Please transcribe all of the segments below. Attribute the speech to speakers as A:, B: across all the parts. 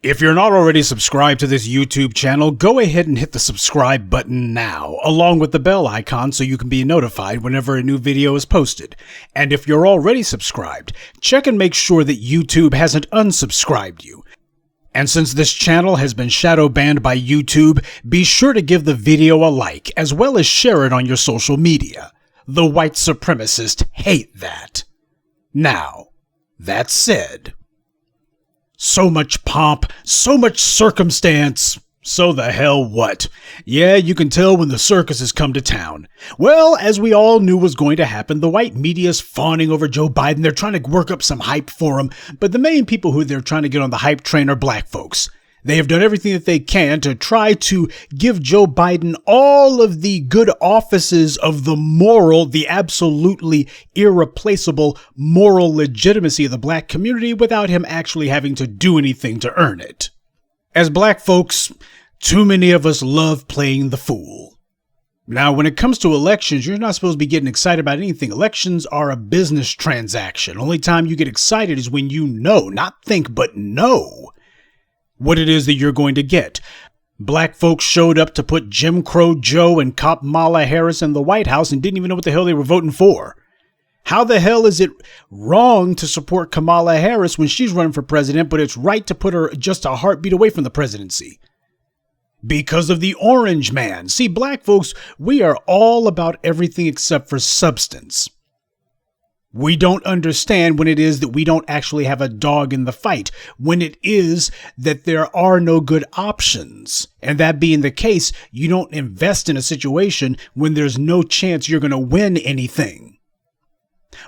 A: If you're not already subscribed to this YouTube channel, go ahead and hit the subscribe button now, along with the bell icon so you can be notified whenever a new video is posted. And if you're already subscribed, check and make sure that YouTube hasn't unsubscribed you. And since this channel has been shadow banned by YouTube, be sure to give the video a like, as well as share it on your social media. The white supremacists hate that. Now, that said, so much pomp, so much circumstance, so the hell what? Yeah, you can tell when the circus has come to town. Well, as we all knew was going to happen, the white media's fawning over Joe Biden. They're trying to work up some hype for him, but the main people who they're trying to get on the hype train are black folks. They have done everything that they can to try to give Joe Biden all of the good offices of the absolutely irreplaceable moral legitimacy of the black community without him actually having to do anything to earn it. As black folks, too many of us love playing the fool. Now, when it comes to elections, you're not supposed to be getting excited about anything. Elections are a business transaction. Only time you get excited is when you know, not think, but know what it is that you're going to get. Black folks showed up to put Jim Crow Joe and Kamala Harris in the White House and didn't even know what the hell they were voting for. How the hell is it wrong to support Kamala Harris when she's running for president, but it's right to put her just a heartbeat away from the presidency? Because of the orange man. See, black folks, we are all about everything except for substance. We don't understand when it is that we don't actually have a dog in the fight, when it is that there are no good options. And that being the case, you don't invest in a situation when there's no chance you're going to win anything.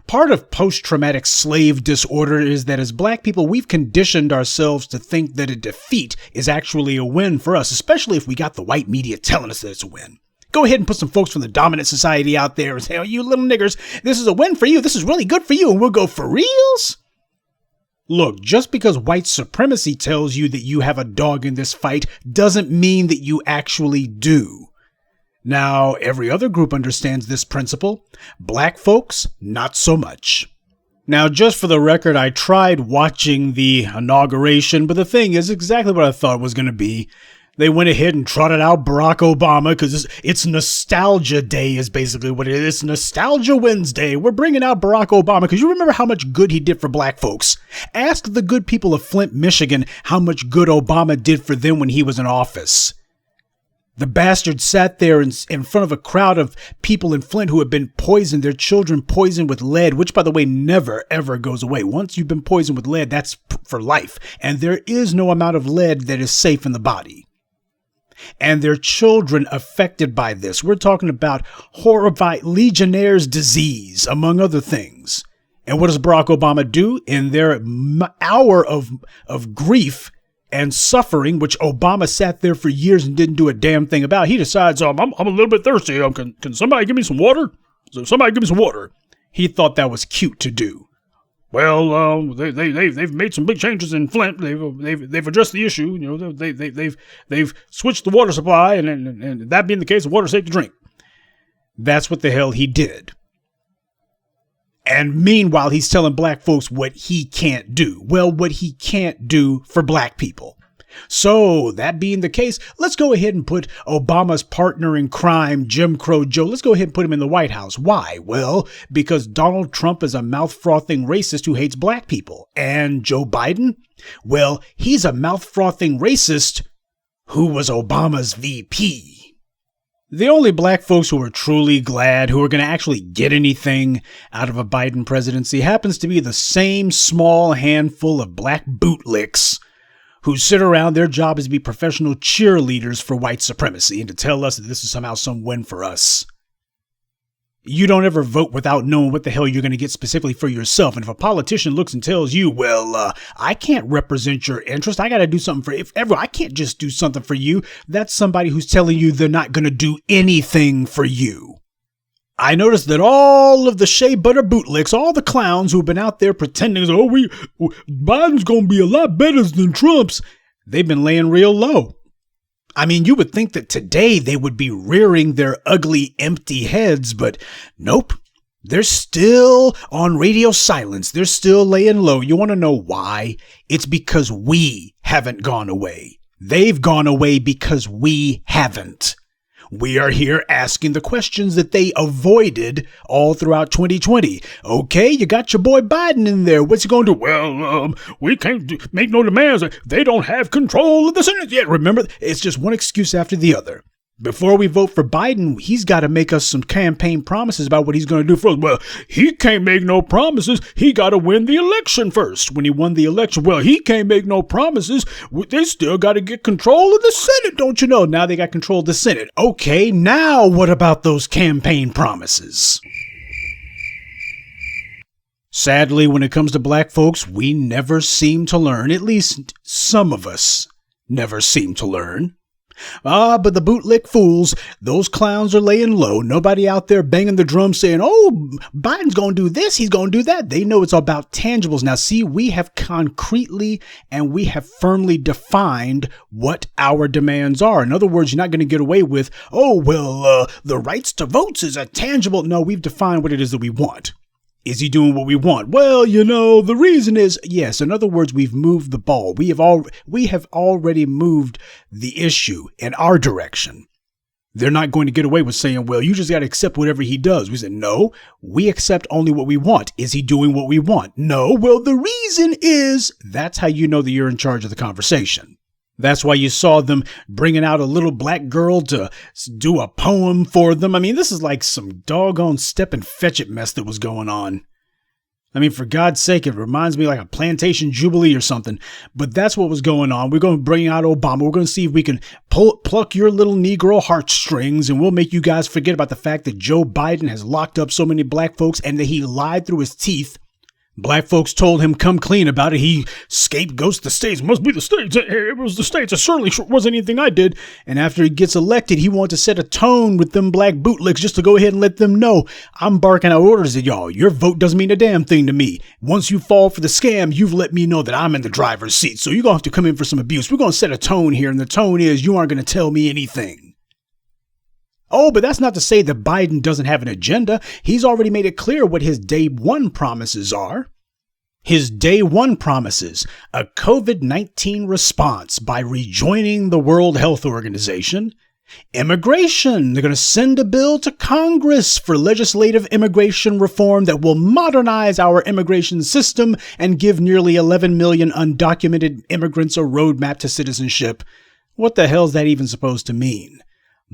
A: Part of post-traumatic slave disorder is that as black people, we've conditioned ourselves to think that a defeat is actually a win for us, especially if we got the white media telling us that it's a win. Go ahead and put some folks from the dominant society out there and say, oh, you little niggers, this is a win for you. This is really good for you. And we'll go, for reals? Look, just because white supremacy tells you that you have a dog in this fight doesn't mean that you actually do. Now, every other group understands this principle. Black folks, not so much. Now, just for the record, I tried watching the inauguration, but the thing is exactly what I thought it was going to be. They went ahead and trotted out Barack Obama because it's Nostalgia Day is basically what it is. It's Nostalgia Wednesday. We're bringing out Barack Obama because you remember how much good he did for black folks. Ask the good people of Flint, Michigan, how much good Obama did for them when he was in office. The bastard sat there in front of a crowd of people in Flint who had been poisoned, their children poisoned with lead, which, by the way, never, ever goes away. Once you've been poisoned with lead, that's for life. And there is no amount of lead that is safe in the body. And their children affected by this. We're talking about horrified Legionnaire's disease, among other things. And what does Barack Obama do? In their hour of grief and suffering, which Obama sat there for years and didn't do a damn thing about, he decides, I'm a little bit thirsty. Can somebody give me some water? Somebody give me some water. He thought that was cute to do. Well, they've made some big changes in Flint. They've addressed the issue. You know, they've switched the water supply, and that being the case, the water's safe to drink. That's what the hell he did. And meanwhile, he's telling black folks what he can't do. Well, what he can't do for black people. So, that being the case, let's go ahead and put Obama's partner in crime, Jim Crow Joe, let's go ahead and put him in the White House. Why? Well, because Donald Trump is a mouth-frothing racist who hates black people. And Joe Biden? Well, he's a mouth-frothing racist who was Obama's VP. The only black folks who are truly glad, who are going to actually get anything out of a Biden presidency, happens to be the same small handful of black bootlicks who sit around. Their job is to be professional cheerleaders for white supremacy and to tell us that this is somehow some win for us. You don't ever vote without knowing what the hell you're going to get specifically for yourself. And if a politician looks and tells you, well, I can't represent your interest, I got to do something for I can't just do something for you. That's somebody who's telling you they're not going to do anything for you. I noticed that all of the shea butter bootlicks, all the clowns who've been out there pretending, Biden's going to be a lot better than Trump's, they've been laying real low. I mean, you would think that today they would be rearing their ugly, empty heads, but nope. They're still on radio silence. They're still laying low. You want to know why? It's because we haven't gone away. They've gone away because we haven't. We are here asking the questions that they avoided all throughout 2020. Okay, you got your boy Biden in there. What's he going to do? Well, we can't make no demands. They don't have control of the Senate yet. Remember, it's just one excuse after the other. Before we vote for Biden, he's got to make us some campaign promises about what he's going to do for us. Well, he can't make no promises. He got to win the election first. When he won the election, well, he can't make no promises. They still got to get control of the Senate, don't you know? Now they got control of the Senate. Okay, now what about those campaign promises? Sadly, when it comes to black folks, we never seem to learn. At least some of us never seem to learn. But the bootlick fools, those clowns are laying low. Nobody out there banging the drum saying, oh, Biden's going to do this, he's going to do that. They know it's about tangibles. Now, see, we have concretely and we have firmly defined what our demands are. In other words, you're not going to get away with, the rights to votes is a tangible. No, we've defined what it is that we want. Is he doing what we want? Well, the reason is, yes. In other words, we've moved the ball. We have already moved the issue in our direction. They're not going to get away with saying, well, you just got to accept whatever he does. We said, no, we accept only what we want. Is he doing what we want? No. Well, the reason is, that's how you know that you're in charge of the conversation. That's why you saw them bringing out a little black girl to do a poem for them. I mean, this is like some doggone step and fetch it mess that was going on. I mean, for God's sake, it reminds me like a plantation jubilee or something. But that's what was going on. We're going to bring out Obama. We're going to see if we can pluck your little Negro heartstrings, and we'll make you guys forget about the fact that Joe Biden has locked up so many black folks and that he lied through his teeth. Black folks told him come clean about it. He scapegoats the states. Must be the states. It was the states. It certainly wasn't anything I did. And after he gets elected, he wanted to set a tone with them black bootlicks just to go ahead and let them know I'm barking out orders at y'all. Your vote doesn't mean a damn thing to me. Once you fall for the scam, you've let me know that I'm in the driver's seat. So you're going to have to come in for some abuse. We're going to set a tone here. And the tone is you aren't going to tell me anything. Oh, but that's not to say that Biden doesn't have an agenda. He's already made it clear what his day one promises are. His day one promises a COVID-19 response by rejoining the World Health Organization. Immigration. They're going to send a bill to Congress for legislative immigration reform that will modernize our immigration system and give nearly 11 million undocumented immigrants a roadmap to citizenship. What the hell is that even supposed to mean?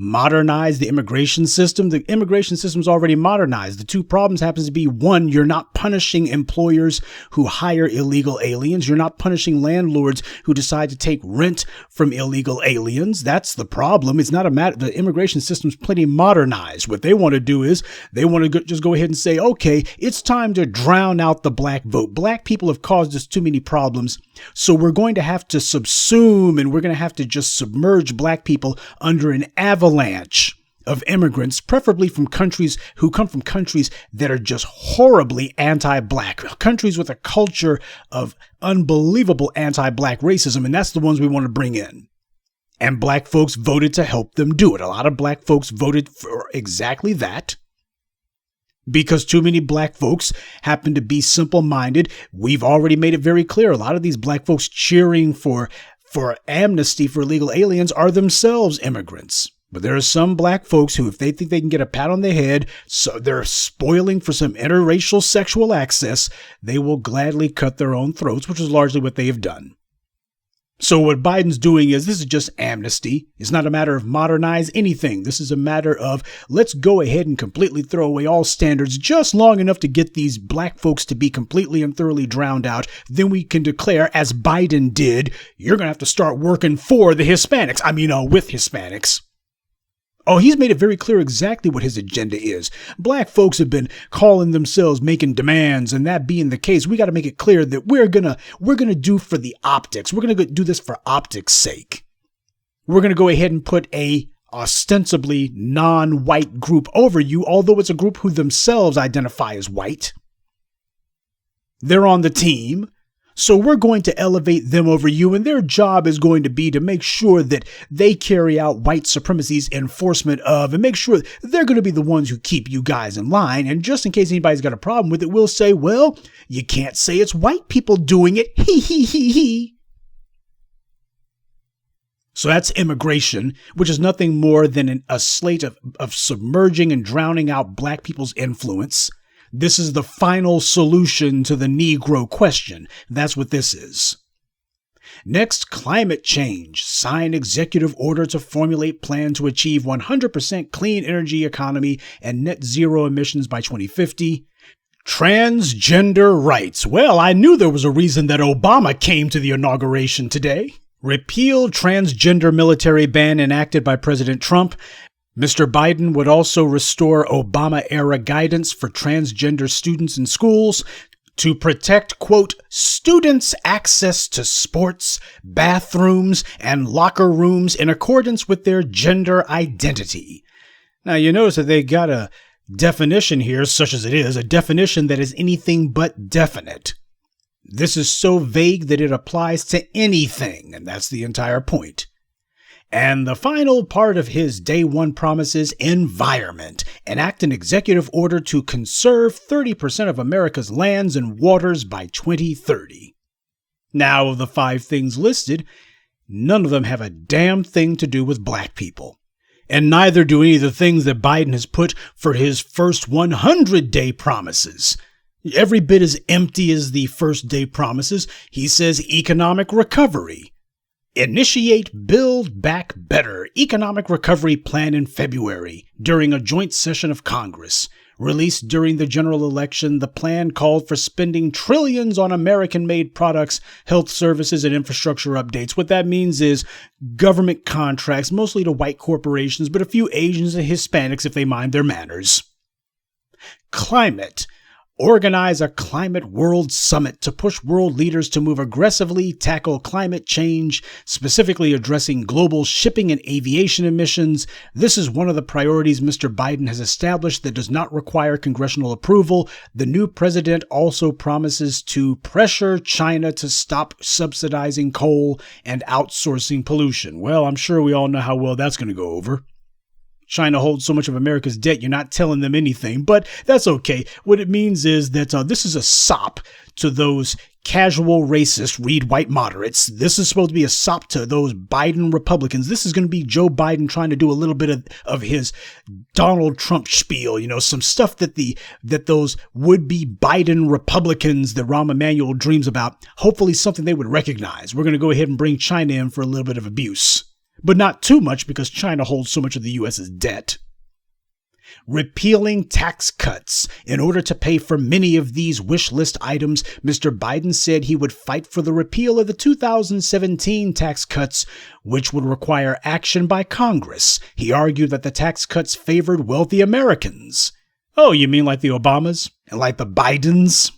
A: Modernize the immigration system. The immigration system is already modernized. The two problems happens to be, one, you're not punishing employers who hire illegal aliens. You're not punishing landlords who decide to take rent from illegal aliens. That's the problem. It's not a matter. The immigration system's plenty modernized. What they want to do is they want to just go ahead and say, okay, it's time to drown out the black vote. Black people have caused us too many problems. So we're going to have to subsume and we're going to have to just submerge black people under an avalanche of immigrants, preferably from countries who come from countries that are just horribly anti-black, countries with a culture of unbelievable anti-black racism. And that's the ones we want to bring in. And black folks voted to help them do it. A lot of black folks voted for exactly that. Because too many black folks happen to be simple-minded. We've already made it very clear. A lot of these black folks cheering for amnesty for illegal aliens are themselves immigrants. But there are some black folks who, if they think they can get a pat on the head, so they're spoiling for some interracial sexual access, they will gladly cut their own throats, which is largely what they have done. So what Biden's doing is this is just amnesty. It's not a matter of modernize anything. This is a matter of let's go ahead and completely throw away all standards just long enough to get these black folks to be completely and thoroughly drowned out. Then we can declare, as Biden did, you're going to have to start working for the Hispanics. With Hispanics. Oh, he's made it very clear exactly what his agenda is. Black folks have been calling themselves making demands, and that being the case, we got to make it clear that we're gonna do for the optics. We're gonna do this for optics' sake. We're gonna go ahead and put a ostensibly non-white group over you, although it's a group who themselves identify as white. They're on the team. So we're going to elevate them over you, and their job is going to be to make sure that they carry out white supremacy's enforcement of, and make sure they're going to be the ones who keep you guys in line. And just in case anybody's got a problem with it, we'll say, well, you can't say it's white people doing it. Hee hee hee hee. So that's immigration, which is nothing more than a slate of submerging and drowning out black people's influence. This is the final solution to the Negro question. That's what this is. Next, climate change. Sign executive order to formulate plan to achieve 100% clean energy economy and net zero emissions by 2050. Transgender rights. Well, I knew there was a reason that Obama came to the inauguration today. Repeal transgender military ban enacted by President Trump. Mr. Biden would also restore Obama-era guidance for transgender students in schools to protect, quote, students' access to sports, bathrooms, and locker rooms in accordance with their gender identity. Now, you notice that they got a definition here, such as it is, a definition that is anything but definite. This is so vague that it applies to anything, and that's the entire point. And the final part of his day one promises, environment. Enact an executive order to conserve 30% of America's lands and waters by 2030. Now, of the 5 things listed, none of them have a damn thing to do with black people. And neither do any of the things that Biden has put for his first 100-day promises. Every bit as empty as the first day promises. He says economic recovery. Initiate Build Back Better economic recovery plan in February during a joint session of Congress. Released during the general election, the plan called for spending trillions on American-made products, health services, and infrastructure updates. What that means is government contracts, mostly to white corporations, but a few Asians and Hispanics if they mind their manners. Climate. Organize a Climate World Summit to push world leaders to move aggressively, tackle climate change, specifically addressing global shipping and aviation emissions. This is one of the priorities Mr. Biden has established that does not require congressional approval. The new president also promises to pressure China to stop subsidizing coal and outsourcing pollution. Well, I'm sure we all know how well that's going to go over. China holds so much of America's debt, you're not telling them anything, but that's okay. What it means is that this is a sop to those casual racist, read white moderates. This is supposed to be a sop to those Biden Republicans. This is going to be Joe Biden trying to do a little bit of his Donald Trump spiel, some stuff that those would-be Biden Republicans that Rahm Emanuel dreams about, hopefully something they would recognize. We're going to go ahead and bring China in for a little bit of abuse. But not too much because China holds so much of the U.S.'s debt. Repealing tax cuts. In order to pay for many of these wish list items, Mr. Biden said he would fight for the repeal of the 2017 tax cuts, which would require action by Congress. He argued that the tax cuts favored wealthy Americans. Oh, you mean like the Obamas and like the Bidens?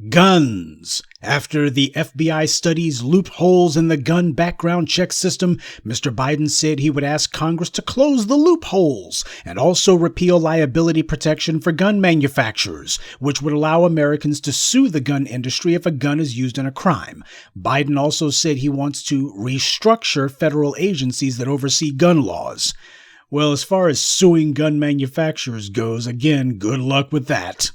A: Guns. After the FBI studies loopholes in the gun background check system, Mr. Biden said he would ask Congress to close the loopholes and also repeal liability protection for gun manufacturers, which would allow Americans to sue the gun industry if a gun is used in a crime. Biden also said he wants to restructure federal agencies that oversee gun laws. Well, as far as suing gun manufacturers goes, again, good luck with that.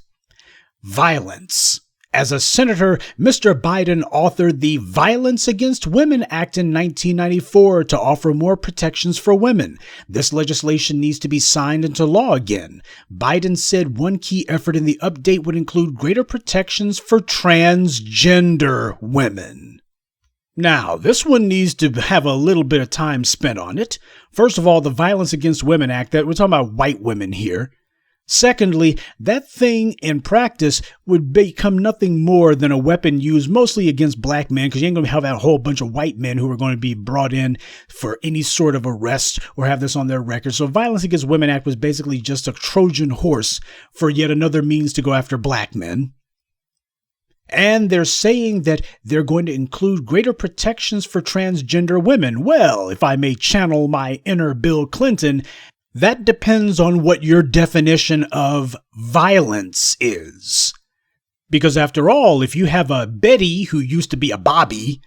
A: Violence. As a senator, Mr. Biden authored the Violence Against Women Act in 1994 to offer more protections for women. This legislation needs to be signed into law again. Biden said one key effort in the update would include greater protections for transgender women. Now, this one needs to have a little bit of time spent on it. First of all, the Violence Against Women Act, that we're talking about white women here. Secondly, that thing in practice would become nothing more than a weapon used mostly against black men, because you ain't going to have a whole bunch of white men who are going to be brought in for any sort of arrest or have this on their record. So Violence Against Women Act was basically just a Trojan horse for yet another means to go after black men. And they're saying that they're going to include greater protections for transgender women. Well, if I may channel my inner Bill Clinton, that depends on what your definition of violence is. Because after all, if you have a Betty who used to be a Bobby,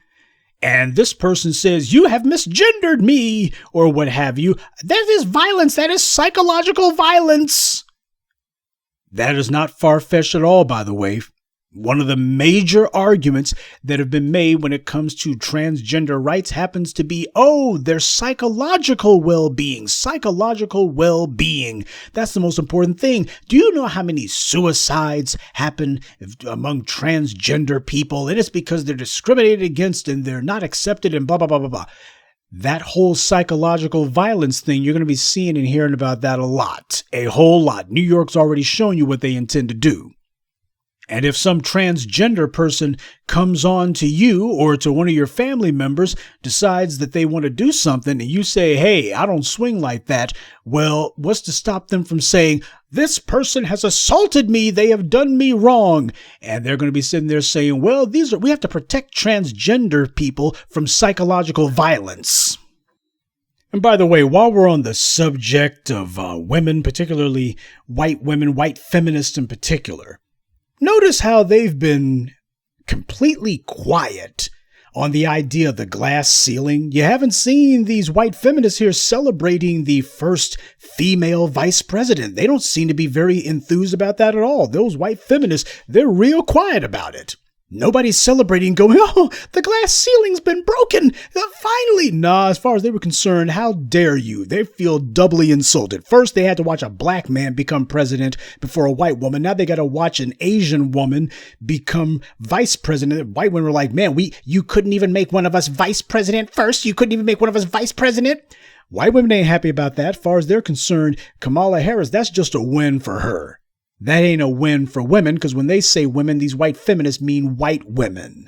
A: and this person says, you have misgendered me, or what have you, that is violence. That is psychological violence. That is not far-fetched at all, by the way. One of the major arguments that have been made when it comes to transgender rights happens to be, their psychological well-being. Psychological well-being. That's the most important thing. Do you know how many suicides happen among transgender people? And it's because they're discriminated against and they're not accepted and blah, blah, blah, blah, blah. That whole psychological violence thing, you're going to be seeing and hearing about that a lot. A whole lot. New York's already shown you what they intend to do. And if some transgender person comes on to you or to one of your family members, decides that they want to do something, and you say, hey, I don't swing like that, well, what's to stop them from saying, this person has assaulted me, they have done me wrong? And they're going to be sitting there saying, well, we have to protect transgender people from psychological violence. And by the way, while we're on the subject of women, particularly white women, white feminists in particular, notice how they've been completely quiet on the idea of the glass ceiling. You haven't seen these white feminists here celebrating the first female vice president. They don't seem to be very enthused about that at all. Those white feminists, they're real quiet about it. Nobody's celebrating going, the glass ceiling's been broken. Finally. Nah, as far as they were concerned, how dare you? They feel doubly insulted. First, they had to watch a black man become president before a white woman. Now they got to watch an Asian woman become vice president. White women were like, man, you couldn't even make one of us vice president first. You couldn't even make one of us vice president. White women ain't happy about that. As far as they're concerned, Kamala Harris, that's just a win for her. That ain't a win for women, because when they say women, these white feminists mean white women.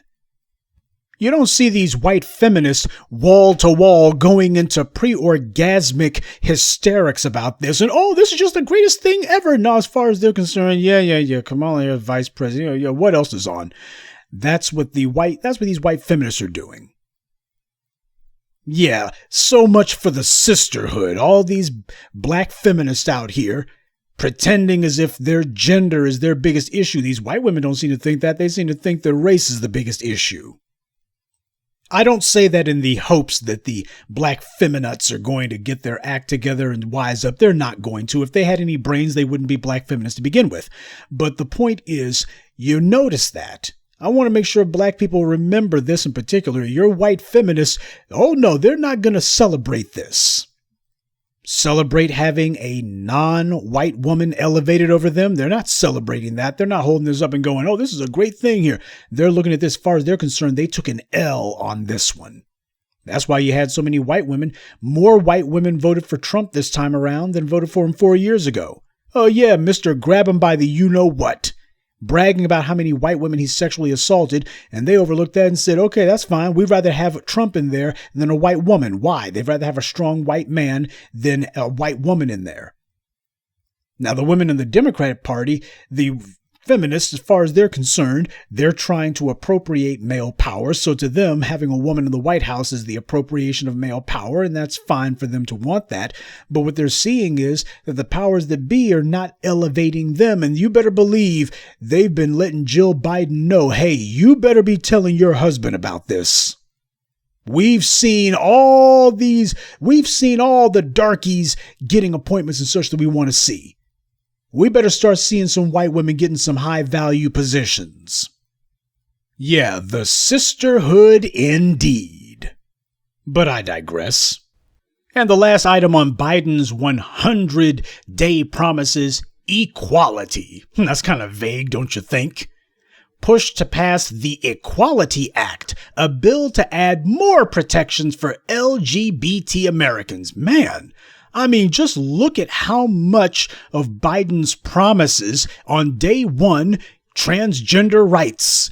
A: You don't see these white feminists wall to wall going into pre-orgasmic hysterics about this. And, this is just the greatest thing ever. No, as far as they're concerned, yeah. Kamala Harris, vice president. Yeah, what else is on? That's what these white feminists are doing. Yeah, so much for the sisterhood. All these black feminists out here pretending as if their gender is their biggest issue. These white women don't seem to think that. They seem to think their race is the biggest issue. I don't say that in the hopes that the black feminists are going to get their act together and wise up. They're not going to. If they had any brains, they wouldn't be black feminists to begin with. But the point is, you notice that. I want to make sure black people remember this in particular. Your white feminists, no, they're not going to celebrate this. Celebrate having a non-white woman elevated over them. They're not celebrating that. They're not holding this up and going, this is a great thing here. They're looking at this, as far as they're concerned, they took an L on this one. That's why you had so many white women. More white women voted for Trump this time around than voted for him 4 years ago. Oh yeah, Mr. Grab him by the you-know-what. Bragging about how many white women he sexually assaulted, and they overlooked that and said, okay, that's fine. We'd rather have Trump in there than a white woman. Why? They'd rather have a strong white man than a white woman in there. Now, the women in the Democratic Party, the feminists, as far as they're concerned, they're trying to appropriate male power. So to them, having a woman in the White House is the appropriation of male power, and that's fine for them to want that. But what they're seeing is that the powers that be are not elevating them. And you better believe they've been letting Jill Biden know, hey, you better be telling your husband about this. We've seen all the darkies getting appointments and such that we want to see. We better start seeing some white women getting some high value positions. Yeah, the sisterhood indeed. But I digress. And the last item on Biden's 100-day promises, equality. That's kind of vague, don't you think? Pushed to pass the Equality Act, a bill to add more protections for LGBT Americans. Man, I mean, just look at how much of Biden's promises on day one, transgender rights.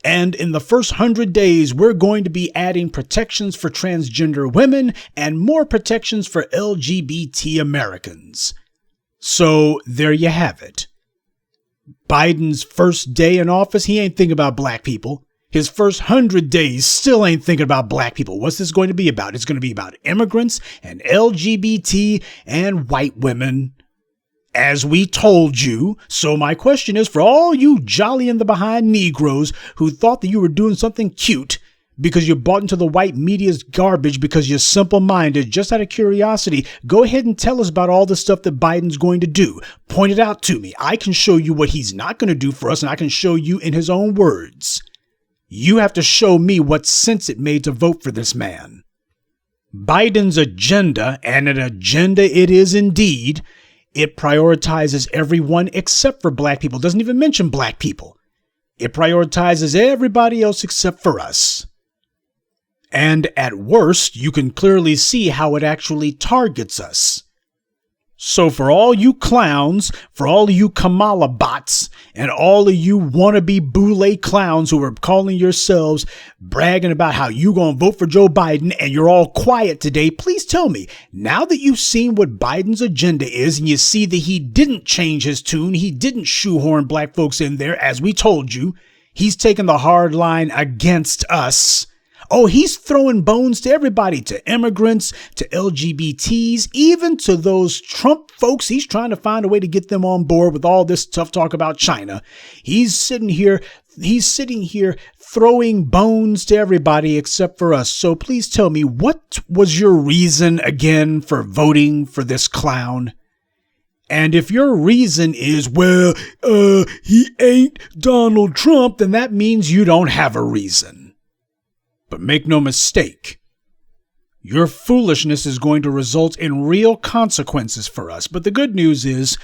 A: And in the first 100 days, we're going to be adding protections for transgender women and more protections for LGBT Americans. So there you have it. Biden's first day in office, he ain't thinking about black people. His first 100 days still ain't thinking about black people. What's this going to be about? It's going to be about immigrants and LGBT and white women. as we told you. So my question is for all you jolly in the behind Negroes who thought that you were doing something cute because you bought into the white media's garbage because you're simple-minded, just out of curiosity, go ahead and tell us about all the stuff that Biden's going to do. Point it out to me. I can show you what he's not going to do for us, and I can show you in his own words. You have to show me what sense it made to vote for this man. Biden's agenda, and an agenda it is indeed, it prioritizes everyone except for black people. It doesn't even mention black people. It prioritizes everybody else except for us. And at worst, you can clearly see how it actually targets us. So for all you clowns, for all of you Kamala bots, and all of you wannabe boule clowns who are calling yourselves bragging about how you gonna vote for Joe Biden and you're all quiet today, please tell me, now that you've seen what Biden's agenda is and you see that he didn't change his tune, he didn't shoehorn black folks in there as we told you, he's taken the hard line against us. Oh, he's throwing bones to everybody, to immigrants, to LGBTs, even to those Trump folks. He's trying to find a way to get them on board with all this tough talk about China. He's sitting here throwing bones to everybody except for us. So please tell me, what was your reason again for voting for this clown? And if your reason is, well, he ain't Donald Trump, then that means you don't have a reason. But make no mistake, your foolishness is going to result in real consequences for us. But the good news is,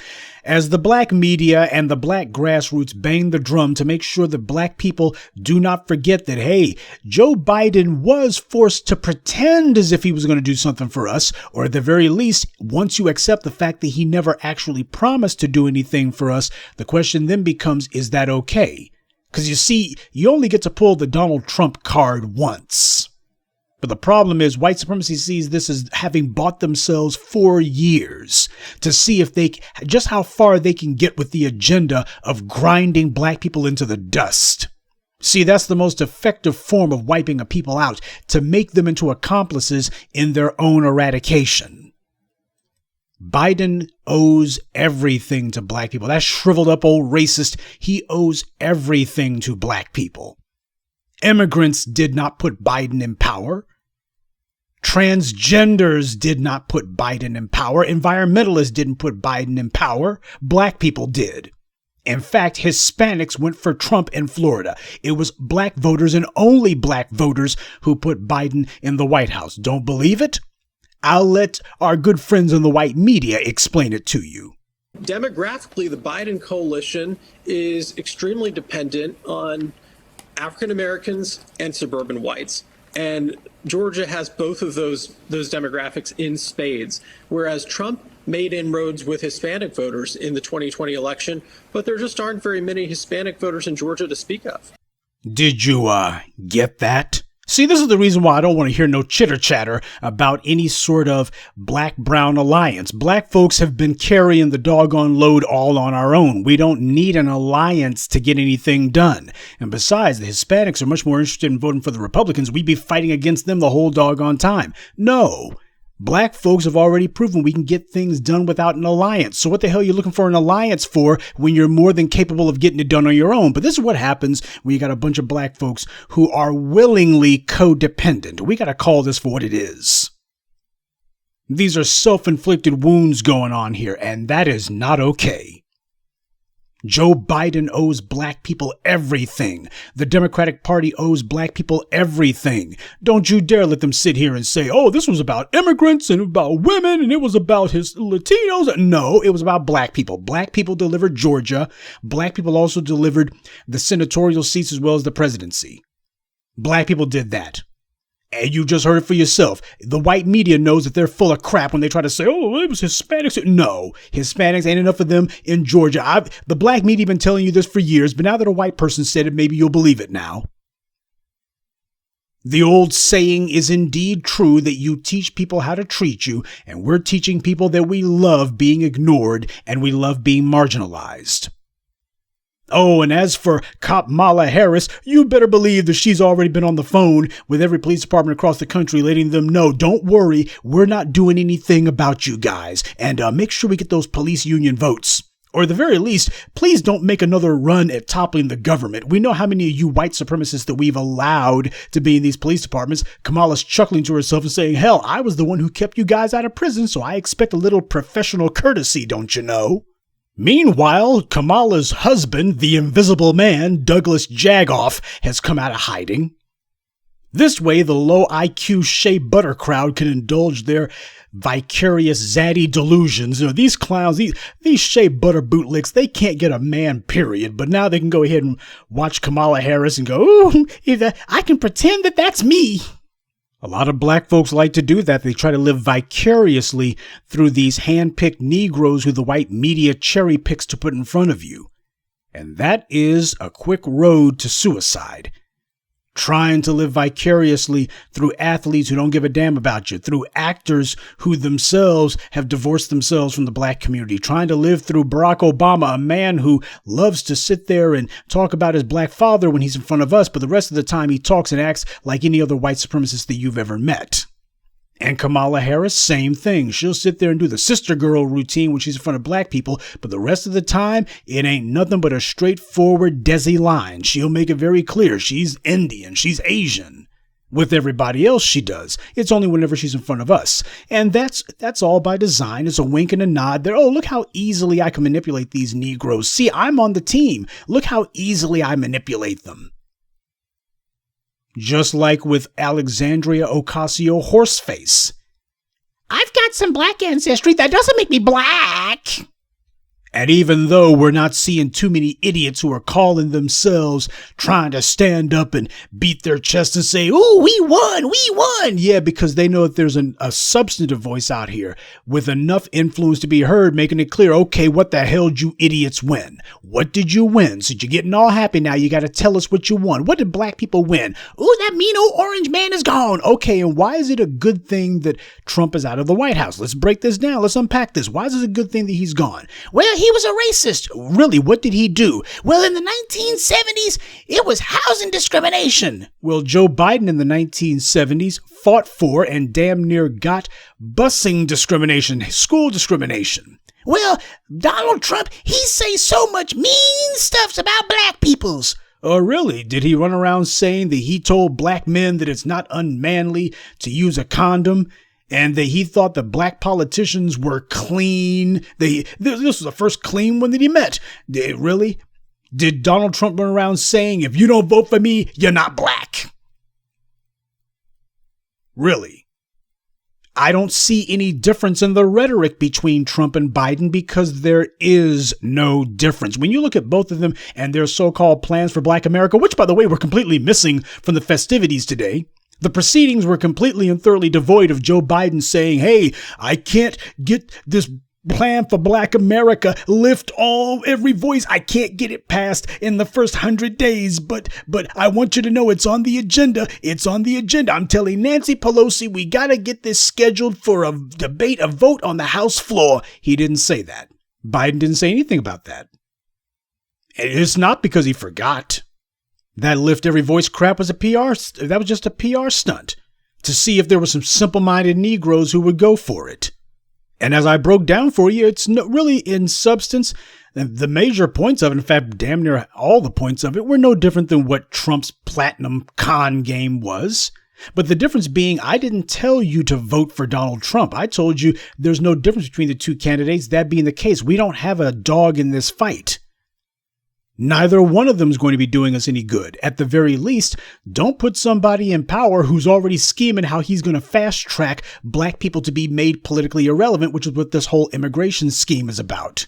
A: as the black media and the black grassroots bang the drum to make sure that black people do not forget that, hey, Joe Biden was forced to pretend as if he was going to do something for us, or at the very least, once you accept the fact that he never actually promised to do anything for us, the question then becomes, is that okay? Because you see, you only get to pull the Donald Trump card once. But the problem is white supremacy sees this as having bought themselves 4 years to see if just how far they can get with the agenda of grinding black people into the dust. See, that's the most effective form of wiping a people out, to make them into accomplices in their own eradication. Biden owes everything to black people. That shriveled up old racist, he owes everything to black people. Immigrants did not put Biden in power. Transgenders did not put Biden in power. Environmentalists didn't put Biden in power. Black people did. In fact, Hispanics went for Trump in Florida. It was black voters and only black voters who put Biden in the White House. Don't believe it? I'll let our good friends in the white media explain it to you.
B: Demographically, the Biden coalition is extremely dependent on African Americans and suburban whites. And Georgia has both of those demographics in spades, whereas Trump made inroads with Hispanic voters in the 2020 election, but there just aren't very many Hispanic voters in Georgia to speak of.
A: Did you get that? See, this is the reason why I don't want to hear no chitter chatter about any sort of black-brown alliance. Black folks have been carrying the doggone load all on our own. We don't need an alliance to get anything done. And besides, the Hispanics are much more interested in voting for the Republicans. We'd be fighting against them the whole doggone time. No. Black folks have already proven we can get things done without an alliance. So what the hell are you looking for an alliance for when you're more than capable of getting it done on your own? But this is what happens when you got a bunch of black folks who are willingly codependent. We got to call this for what it is. These are self-inflicted wounds going on here, and that is not okay. Joe Biden owes black people everything. The Democratic Party owes black people everything. Don't you dare let them sit here and say, oh, this was about immigrants and about women and it was about his Latinos. No, it was about black people. Black people delivered Georgia. Black people also delivered the senatorial seats as well as the presidency. Black people did that. And you just heard it for yourself. The white media knows that they're full of crap when they try to say, oh, it was Hispanics. No, Hispanics ain't enough of them in Georgia. The black media been telling you this for years, but now that a white person said it, maybe you'll believe it now. The old saying is indeed true that you teach people how to treat you, and we're teaching people that we love being ignored and we love being marginalized. Oh, and as for Kamala Harris, you better believe that she's already been on the phone with every police department across the country, letting them know, don't worry, we're not doing anything about you guys. And make sure we get those police union votes. Or at the very least, please don't make another run at toppling the government. We know how many of you white supremacists that we've allowed to be in these police departments. Kamala's chuckling to herself and saying, hell, I was the one who kept you guys out of prison, so I expect a little professional courtesy, don't you know? Meanwhile, Kamala's husband, the invisible man, Douglas Jagoff, has come out of hiding. This way, the low IQ Shea Butter crowd can indulge their vicarious zaddy delusions. You know, these clowns, these Shea Butter bootlicks, they can't get a man, period. But now they can go ahead and watch Kamala Harris and go, ooh, I can pretend that that's me. A lot of black folks like to do that. They try to live vicariously through these hand-picked Negroes who the white media cherry picks to put in front of you. And that is a quick road to suicide. Trying to live vicariously through athletes who don't give a damn about you, through actors who themselves have divorced themselves from the black community, trying to live through Barack Obama, a man who loves to sit there and talk about his black father when he's in front of us, but the rest of the time he talks and acts like any other white supremacist that you've ever met. And Kamala Harris, same thing. She'll sit there and do the sister girl routine when she's in front of black people, but the rest of the time, it ain't nothing but a straightforward Desi line. She'll make it very clear she's Indian, she's Asian. With everybody else she does. It's only whenever she's in front of us. And that's all by design. It's a wink and a nod there. Oh, look how easily I can manipulate these Negroes. See, I'm on the team. Look how easily I manipulate them. Just like with Alexandria Ocasio-Horseface. I've got some black ancestry. That doesn't make me black. And even though we're not seeing too many idiots who are calling themselves trying to stand up and beat their chest and say, ooh, we won. Yeah, because they know that there's a substantive voice out here with enough influence to be heard, making it clear, okay, what the hell did you idiots win? What did you win? So you're getting all happy now. You got to tell us what you won. What did black people win? Ooh, that mean old orange man is gone. Okay, and why is it a good thing that Trump is out of the White House? Let's break this down. Let's unpack this. Why is it a good thing that he's gone? Well, he was a racist. Really, what did he do? Well, in the 1970s, it was housing discrimination. Well, Joe Biden in the 1970s fought for and damn near got busing discrimination, school discrimination. Well, Donald Trump, he says so much mean stuff about black peoples. Oh, really? Did he run around saying that he told black men that it's not unmanly to use a condom? And that he thought the black politicians were clean. This was the first clean one that he met. Really? Did Donald Trump run around saying, if you don't vote for me, you're not black? Really? I don't see any difference in the rhetoric between Trump and Biden because there is no difference. When you look at both of them and their so-called plans for Black America, which, by the way, were completely missing from the festivities today, the proceedings were completely and thoroughly devoid of Joe Biden saying, hey, I can't get this plan for Black America, lift every voice. I can't get it passed in the first 100 days, but I want you to know it's on the agenda. It's on the agenda. I'm telling Nancy Pelosi, we got to get this scheduled for a debate, a vote on the House floor. He didn't say that. Biden didn't say anything about that. And it's not because he forgot. That lift every voice crap was that was just a PR stunt to see if there were some simple-minded Negroes who would go for it. And as I broke down for you, it's really in substance, the major points of it, in fact, damn near all the points of it, were no different than what Trump's platinum con game was. But the difference being, I didn't tell you to vote for Donald Trump. I told you there's no difference between the two candidates. That being the case, we don't have a dog in this fight. Neither one of them is going to be doing us any good. At the very least, don't put somebody in power who's already scheming how he's going to fast track black people to be made politically irrelevant, which is what this whole immigration scheme is about.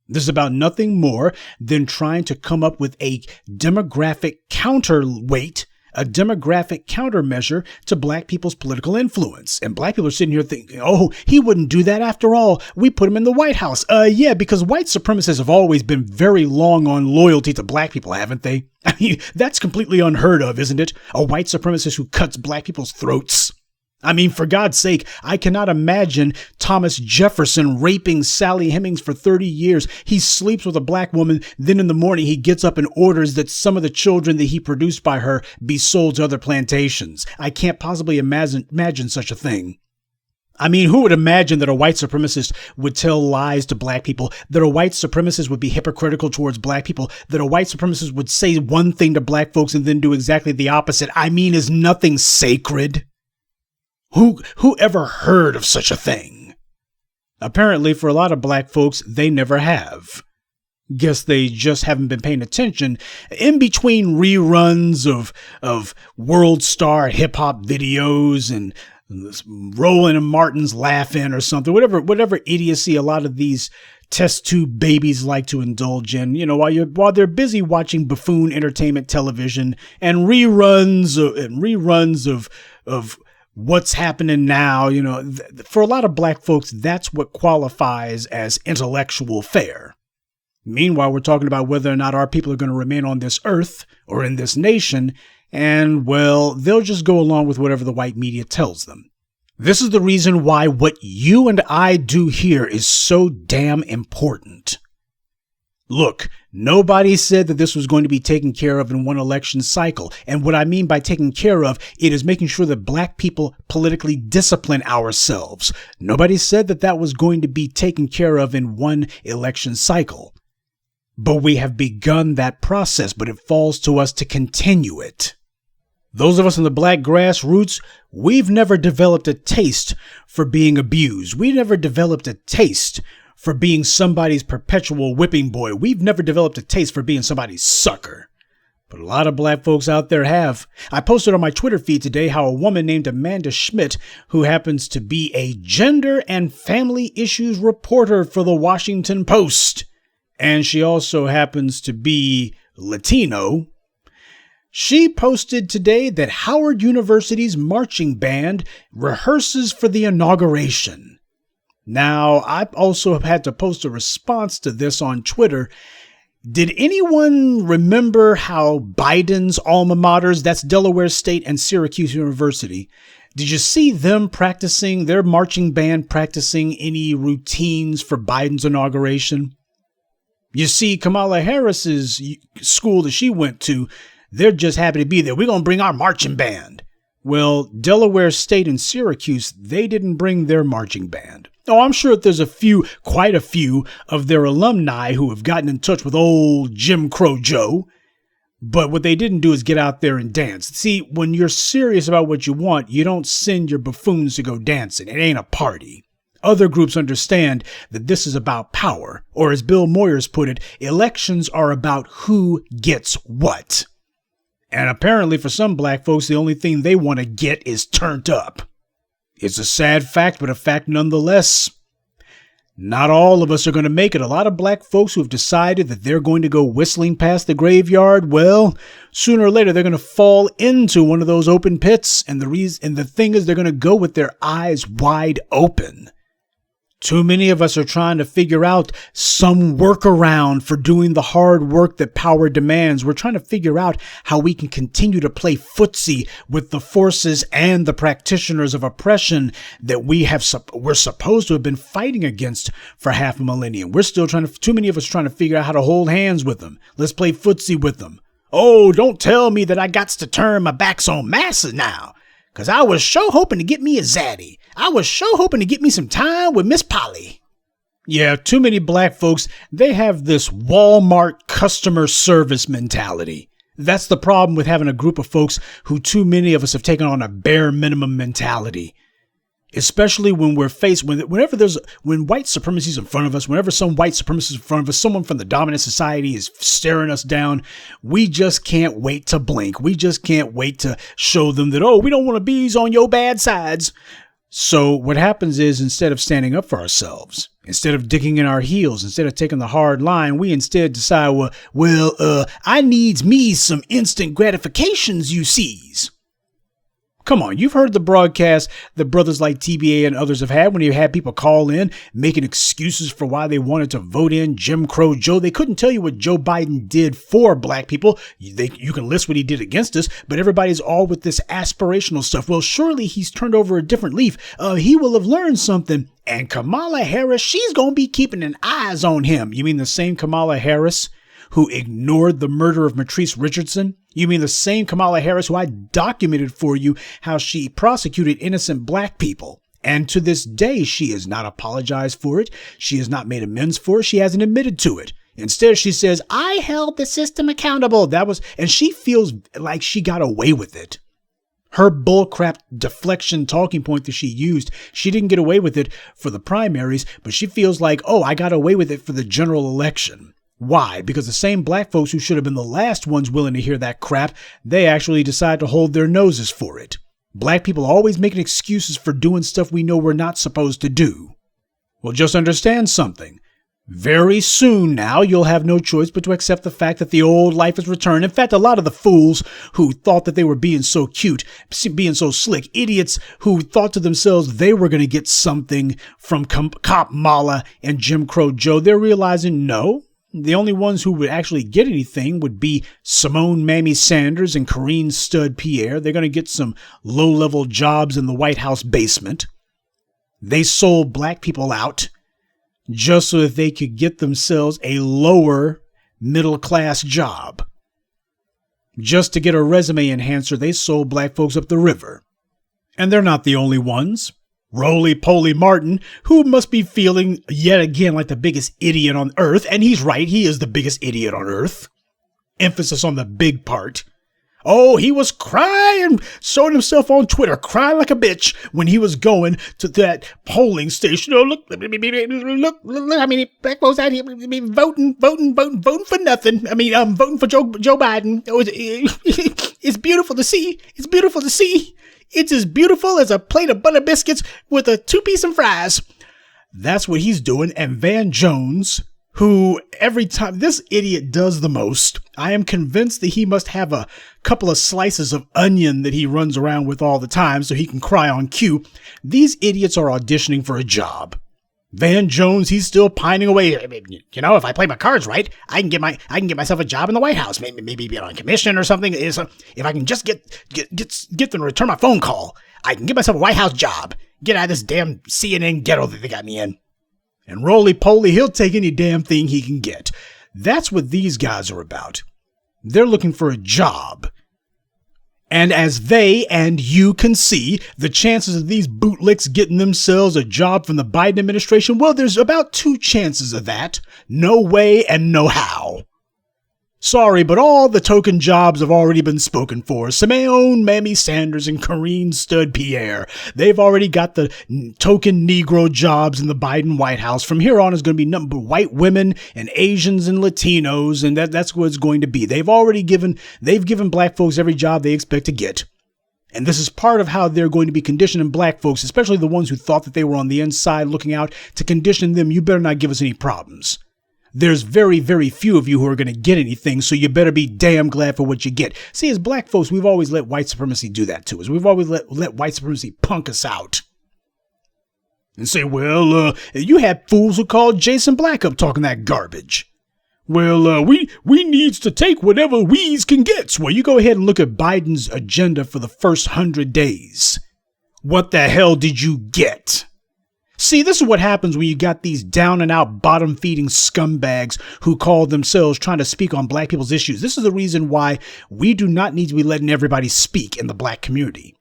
A: This is about nothing more than trying to come up with a demographic counterweight, a demographic countermeasure to black people's political influence. And black people are sitting here thinking, oh, he wouldn't do that after all. We put him in the White House. Yeah, because white supremacists have always been very long on loyalty to black people, haven't they? I mean, that's completely unheard of, isn't it? A white supremacist who cuts black people's throats. I mean, for God's sake, I cannot imagine Thomas Jefferson raping Sally Hemings for 30 years. He sleeps with a black woman. Then in the morning, he gets up and orders that some of the children that he produced by her be sold to other plantations. I can't possibly imagine such a thing. I mean, who would imagine that a white supremacist would tell lies to black people, that a white supremacist would be hypocritical towards black people, that a white supremacist would say one thing to black folks and then do exactly the opposite? I mean, is nothing sacred? Who ever heard of such a thing? Apparently, for a lot of black folks, they never have. Guess they just haven't been paying attention in between reruns of world star hip hop videos and Roland and Martin's laughing or something, whatever idiocy a lot of these test tube babies like to indulge in, while they're busy watching buffoon entertainment television and reruns of what's happening now. For a lot of black folks, that's what qualifies as intellectual fare. Meanwhile, we're talking about whether or not our people are going to remain on this earth or in this nation. And, well, they'll just go along with whatever the white media tells them. This is the reason why what you and I do here is so damn important. Look, nobody said that this was going to be taken care of in one election cycle. And what I mean by taken care of, it is making sure that black people politically discipline ourselves. Nobody said that that was going to be taken care of in one election cycle. But we have begun that process, but it falls to us to continue it. Those of us in the black grassroots, we've never developed a taste for being abused. We never developed a taste for being somebody's perpetual whipping boy. We've never developed a taste for being somebody's sucker. But a lot of black folks out there have. I posted on my Twitter feed today how a woman named Amanda Schmidt, who happens to be a gender and family issues reporter for the Washington Post, and she also happens to be Latino, she posted today that Howard University's marching band rehearses for the inauguration. Now, I also have had to post a response to this on Twitter. Did anyone remember how Biden's alma maters, that's Delaware State and Syracuse University, did you see them practicing, their marching band practicing any routines for Biden's inauguration? You see, Kamala Harris's school that she went to, they're just happy to be there. We're going to bring our marching band. Well, Delaware State and Syracuse, they didn't bring their marching band. Oh, I'm sure that there's quite a few of their alumni who have gotten in touch with old Jim Crow Joe. But what they didn't do is get out there and dance. See, when you're serious about what you want, you don't send your buffoons to go dancing. It ain't a party. Other groups understand that this is about power, or as Bill Moyers put it, elections are about who gets what. And apparently for some black folks, the only thing they want to get is turned up. It's a sad fact, but a fact nonetheless. Not all of us are going to make it. A lot of black folks who have decided that they're going to go whistling past the graveyard, well, sooner or later they're going to fall into one of those open pits. And the thing is, they're going to go with their eyes wide open. Too many of us are trying to figure out some workaround for doing the hard work that power demands. We're trying to figure out how we can continue to play footsie with the forces and the practitioners of oppression that we're supposed to have been fighting against for half a millennium. Too many of us trying to figure out how to hold hands with them. Let's play footsie with them. Oh, don't tell me that I gots to turn my backs on masses now. 'Cause I was sure hoping to get me a zaddy. I was sure hoping to get me some time with Miss Polly. Yeah, too many black folks, they have this Walmart customer service mentality. That's the problem with having a group of folks who too many of us have taken on a bare minimum mentality. Especially when we're faced, when white supremacy is in front of us, whenever some white supremacist is in front of us, someone from the dominant society is staring us down, we just can't wait to blink. We just can't wait to show them that, oh, we don't want to be on your bad sides. So what happens is, instead of standing up for ourselves, instead of digging in our heels, instead of taking the hard line, we instead decide, I needs me some instant gratifications, you sees. Come on, you've heard the broadcast that brothers like TBA and others have had when you had people call in making excuses for why they wanted to vote in Jim Crow Joe. They couldn't tell you what Joe Biden did for black people. You can list what he did against us, but everybody's all with this aspirational stuff. Well, surely he's turned over a different leaf. He will have learned something. And Kamala Harris, she's going to be keeping an eyes on him. You mean the same Kamala Harris who ignored the murder of Matrice Richardson? You mean the same Kamala Harris who I documented for you how she prosecuted innocent black people? And to this day, she has not apologized for it. She has not made amends for it. She hasn't admitted to it. Instead, she says, I held the system accountable. And she feels like she got away with it. Her bullcrap deflection talking point that she used, she didn't get away with it for the primaries, but she feels like, oh, I got away with it for the general election. Why? Because the same black folks who should have been the last ones willing to hear that crap, they actually decide to hold their noses for it. Black people always making excuses for doing stuff we know we're not supposed to do. Well, just understand something. Very soon now, you'll have no choice but to accept the fact that the old life has returned. In fact, a lot of the fools who thought that they were being so cute, being so slick, idiots who thought to themselves they were going to get something from Cop Mala and Jim Crow Joe, they're realizing no. The only ones who would actually get anything would be Simone Mamie Sanders and Corinne Stud Pierre. They're going to get some low-level jobs in the White House basement. They sold black people out just so that they could get themselves a lower middle-class job. Just to get a resume enhancer, they sold black folks up the river. And they're not the only ones. Roly-poly Martin, who must be feeling yet again like the biggest idiot on earth. And he's right, he is the biggest idiot on earth. Emphasis on the big part. Oh, he was crying, showing himself on Twitter, crying like a bitch when he was going to that polling station. Oh, look how many black folks out here voting for nothing. Voting for Joe Biden. It's beautiful to see. It's beautiful to see. It's as beautiful as a plate of butter biscuits with a 2-piece and fries. That's what he's doing. And Van Jones, who every time this idiot does the most, I am convinced that he must have a couple of slices of onion that he runs around with all the time so he can cry on cue. These idiots are auditioning for a job. Van Jones, he's still pining away. You know, if I play my cards right, I can get myself a job in the White House. Maybe be on commission or something. If I can just get them to return my phone call, I can get myself a White House job. Get out of this damn CNN ghetto that they got me in. And roly-poly, he'll take any damn thing he can get. That's what these guys are about. They're looking for a job. And as they and you can see, the chances of these bootlicks getting themselves a job from the Biden administration, well, there's about 2 chances of that. No way and no how. Sorry, but all the token jobs have already been spoken for. Simone Mamie Sanders and Corinne Stud Pierre. They've already got the token Negro jobs in the Biden White House. From here on is going to be nothing but white women and Asians and Latinos, and that's what it's going to be. They've given black folks every job they expect to get. And this is part of how they're going to be conditioning black folks, especially the ones who thought that they were on the inside looking out, to condition them. You better not give us any problems. There's very, very few of you who are going to get anything, so you better be damn glad for what you get. See, as black folks, we've always let white supremacy do that to us. We've always let white supremacy punk us out. And say, well, you had fools who called Jason Black up talking that garbage. Well, we needs to take whatever we's can get. Well, you go ahead and look at Biden's agenda for the first 100 days. What the hell did you get? See, this is what happens when you got these down and out bottom feeding scumbags who call themselves trying to speak on black people's issues. This is the reason why we do not need to be letting everybody speak in the black community.